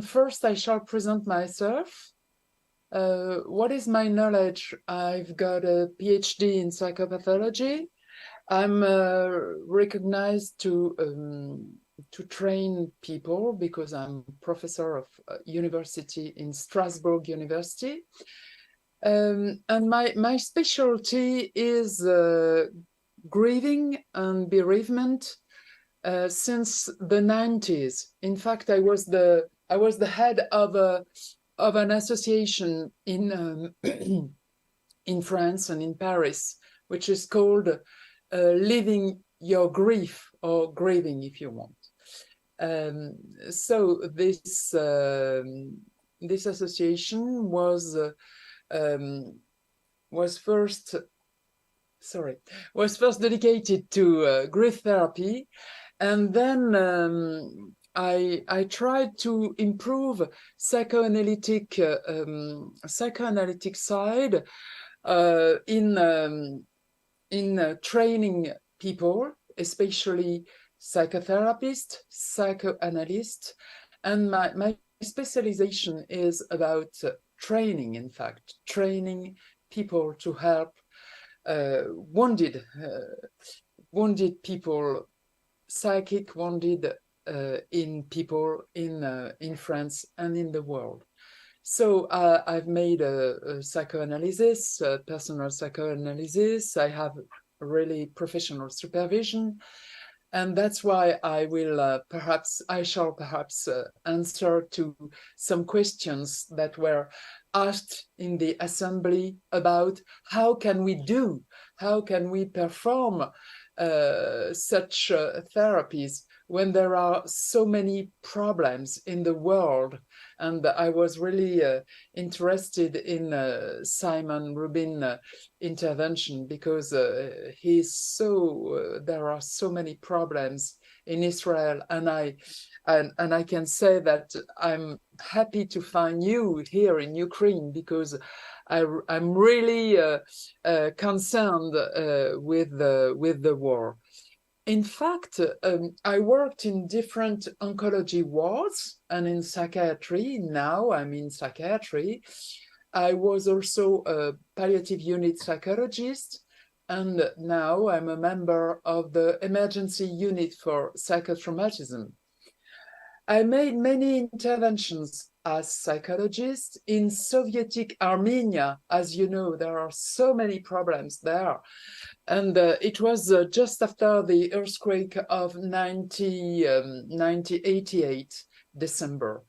first I shall present myself. What is my knowledge? I've got a PhD in psychopathology. I'm recognized to train people because I'm professor of university in Strasbourg University. And my specialty is grieving and bereavement since the 90s. In fact, I was the head of an association in in France and in Paris, which is called Living Your Grief, or Grieving, if you want. So this association was first dedicated to grief therapy, and then I tried to improve psychoanalytic side in training people, especially psychotherapists, psychoanalysts, and my specialization is about training. In fact, training people to help wounded people, psychic wounded in people in France and in the world. So I've made a psychoanalysis, personal psychoanalysis. I have really professional supervision, and that's why I shall perhaps answer to some questions that were asked in the assembly about how can we perform such therapies when there are so many problems in the world. And I was really interested in Simon Rubin's intervention, because there are so many problems in Israel, and I can say that I'm happy to find you here in Ukraine, because I'm really concerned with the war. In fact, I worked in different oncology wards and in psychiatry. Now I'm in psychiatry. I was also a palliative unit psychologist, and now I'm a member of the emergency unit for psychotraumatism. I made many interventions as psychologist in Soviet Armenia. As you know, there are so many problems there. And it was just after the earthquake of 1988, December.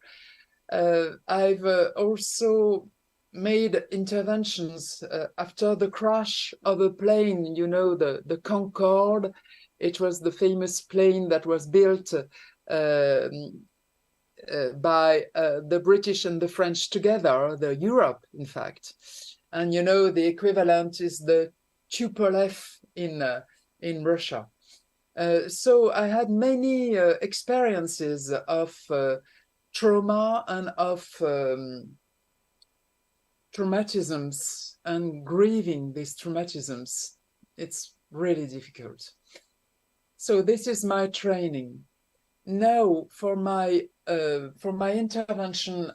I've also made interventions after the crash of a plane, you know, the Concorde. It was the famous plane that was built by the British and the French together, the Europe, in fact. And you know, the equivalent is the Tupolev in Russia. So I had many experiences of trauma and of traumatisms, and grieving these traumatisms. It's really difficult. So this is my training. Now, for my intervention,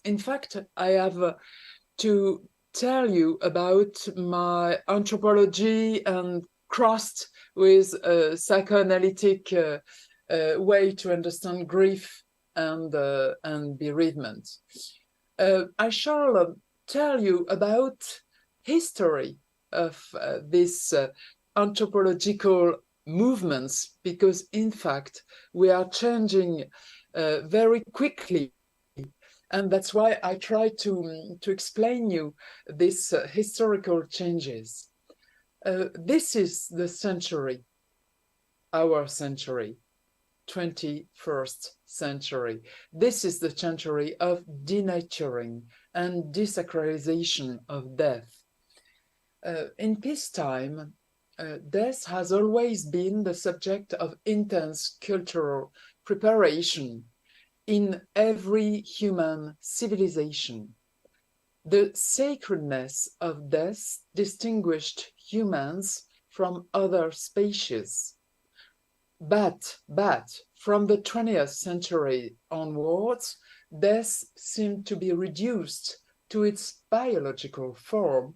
in fact, I have to tell you about my anthropology and crossed with a psychoanalytic way to understand grief and bereavement. I shall tell you about history of this anthropological movements, because in fact we are changing very quickly, and that's why I try to explain you these historical changes. This is the century, our century, 21st century. This is the century of denaturing and desacralization of death. In peacetime, death has always been the subject of intense cultural preparation in every human civilization. The sacredness of death distinguished humans from other species. But from the 20th century onwards, death seemed to be reduced to its biological form,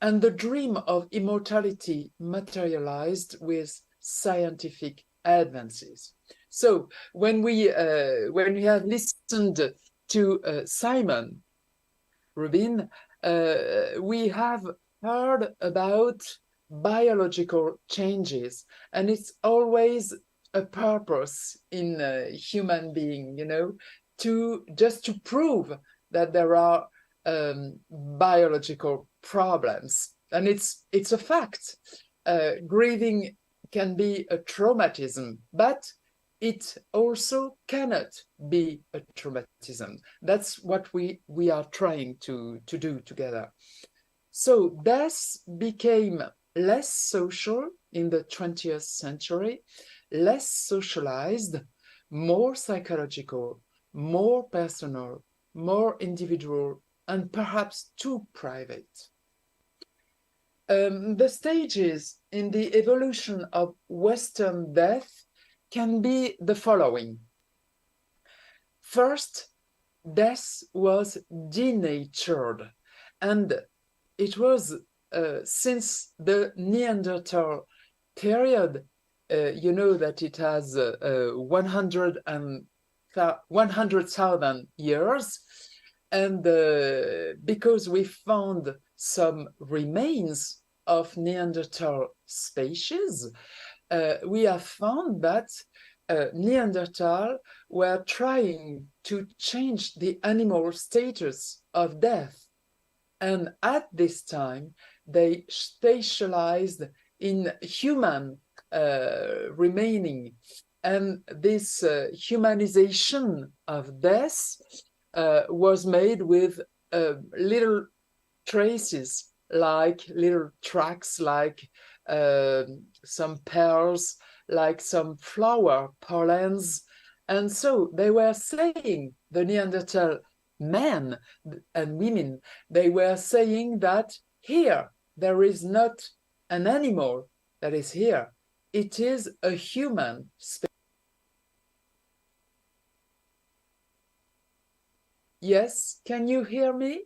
and the dream of immortality materialized with scientific advances. So when we have listened to Simon Rubin, we have heard about biological changes, and it's always a purpose in a human being, you know, to just to prove that there are biological problems, and it's a fact. Grieving can be a traumatism, but it also cannot be a traumatism. That's what we are trying to do together. So death became less social in the 20th century, less socialized, more psychological, more personal, more individual, and perhaps too private. The stages in the evolution of Western death can be the following. First, death was denatured, and it was since the Neanderthal period. You know that it has 100,000 years, and because we found some remains of Neanderthal species, we have found that Neanderthal were trying to change the animal status of death. And at this time, they specialized in human remaining. And this humanization of death was made with little traces, like little tracks, like some pearls, like some flower pollens. And so they were saying, the Neanderthal men and women, they were saying that here, there is not an animal that is here. It is a human species. Yes, can you hear me?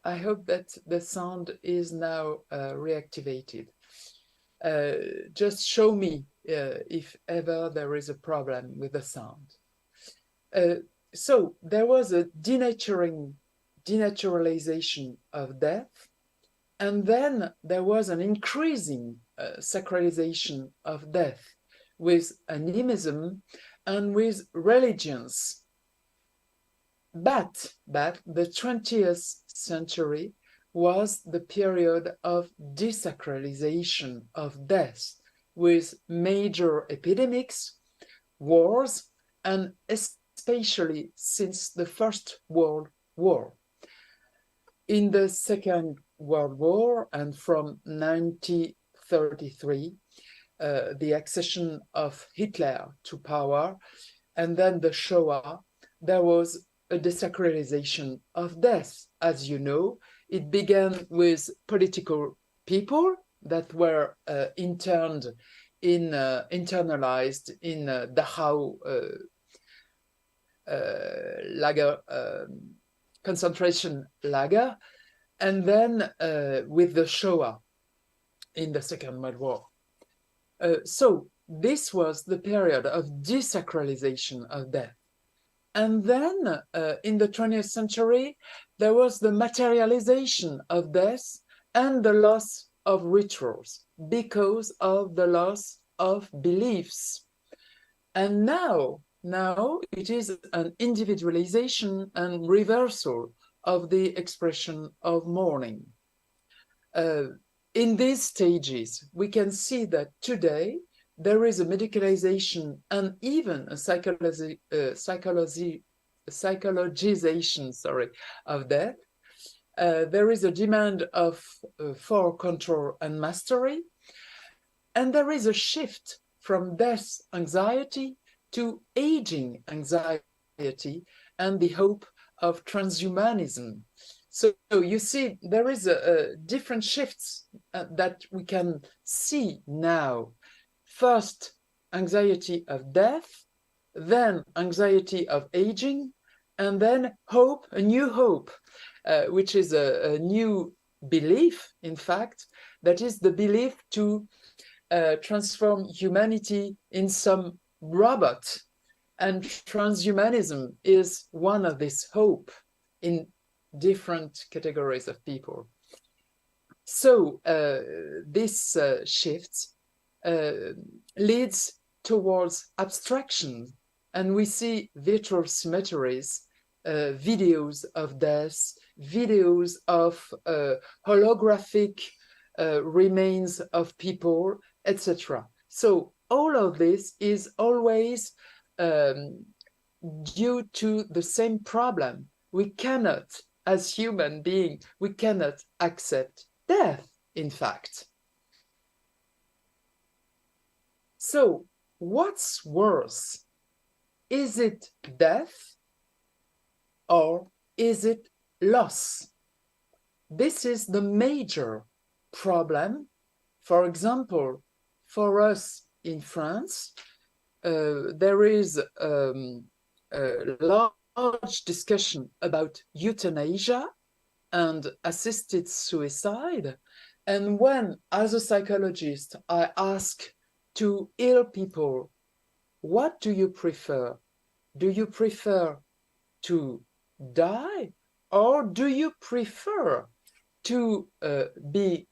I hope that the sound is now reactivated. Just show me if ever there is a problem with the sound. So there was a denaturalization of death, and then there was an increasing sacralization of death with animism and with religions. But the 20th century was the period of desacralization of death, with major epidemics, wars, and especially since the First World War. In the Second World War, and from 1933, the accession of Hitler to power, and then the Shoah, there was a desacralization of death. As you know, it began with political people that were internalized in Dachau lager, concentration lager, and then with the Shoah in the Second World War. So this was the period of desacralization of death. And then in the 20th century, there was the materialization of death and the loss of rituals because of the loss of beliefs. And now it is an individualization and reversal of the expression of mourning. In these stages, we can see that today there is a medicalization and even a psychologization, of death. There is a demand for control and mastery, and there is a shift from death anxiety to aging anxiety and the hope of transhumanism. So you see, there is a different shifts that we can see now. First, anxiety of death, then anxiety of aging, and then hope, a new hope, which is a new belief, in fact, that is the belief to transform humanity in some robot. And transhumanism is one of this hope in different categories of people. So this shift leads towards abstraction, and we see virtual cemeteries, videos of death, videos of holographic remains of people, etc. So all of this is always due to the same problem. We cannot, as human beings, we cannot accept death, in fact. So what's worse? Is it death or is it loss? This is the major problem. For example, for us in France, there is a large discussion about euthanasia and assisted suicide. And when, as a psychologist, I ask to ill people, what do you prefer? Do you prefer to die, or do you prefer to be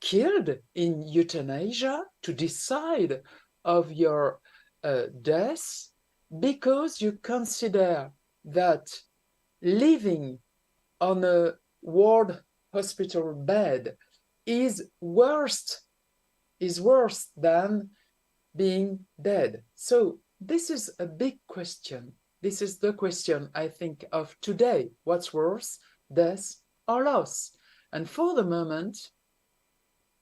killed in euthanasia, to decide of your death, because you consider that living on a ward hospital bed is worse than being dead? So this is a big question. This is the question, I think, of today. What's worse, death or loss? And for the moment,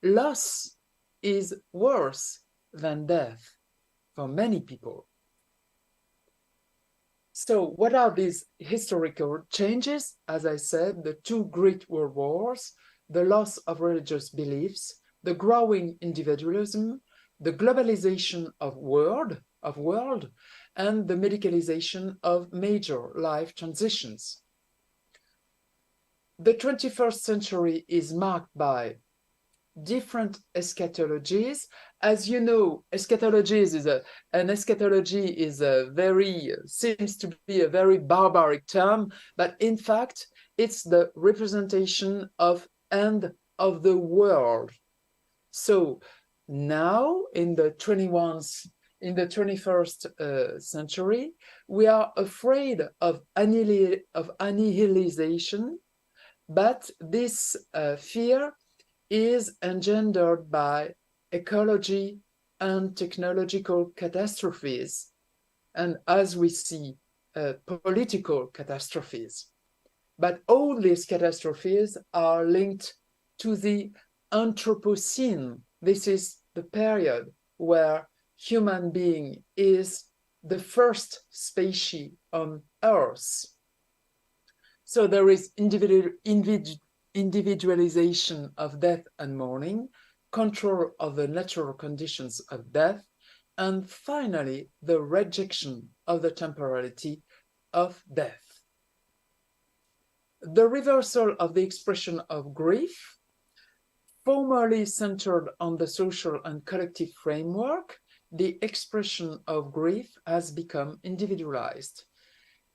loss is worse than death for many people. So what are these historical changes? As I said, the two great world wars, the loss of religious beliefs, the growing individualism, the globalization of world, and the medicalization of major life transitions. The 21st century is marked by different eschatologies. As you know, eschatologies is an eschatology is a very, seems to be a very barbaric term, but in fact, it's the representation of end of the world. So now in the 21st century, we are afraid of annihilation, but this fear is engendered by ecology and technological catastrophes, and as we see, political catastrophes. But all these catastrophes are linked to the Anthropocene. This is the period where human being is the first species on Earth. So there is individualization of death and mourning, control of the natural conditions of death, and finally, the rejection of the temporality of death. The reversal of the expression of grief, formerly centered on the social and collective framework, the expression of grief has become individualized.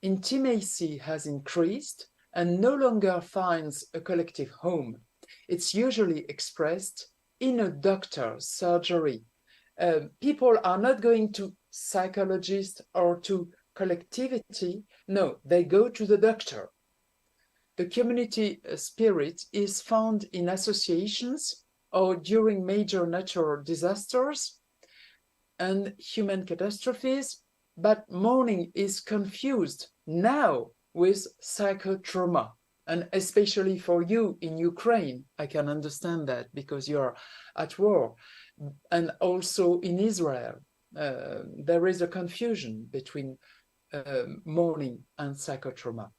Intimacy has increased and no longer finds a collective home. It's usually expressed in a doctor's surgery. People are not going to psychologists or to collectivity. No, they go to the doctor. The community spirit is found in associations or during major natural disasters and human catastrophes, but mourning is confused now with psychotrauma. And especially for you in Ukraine, I can understand that because you're at war. And also in Israel, there is a confusion between mourning and psychotrauma.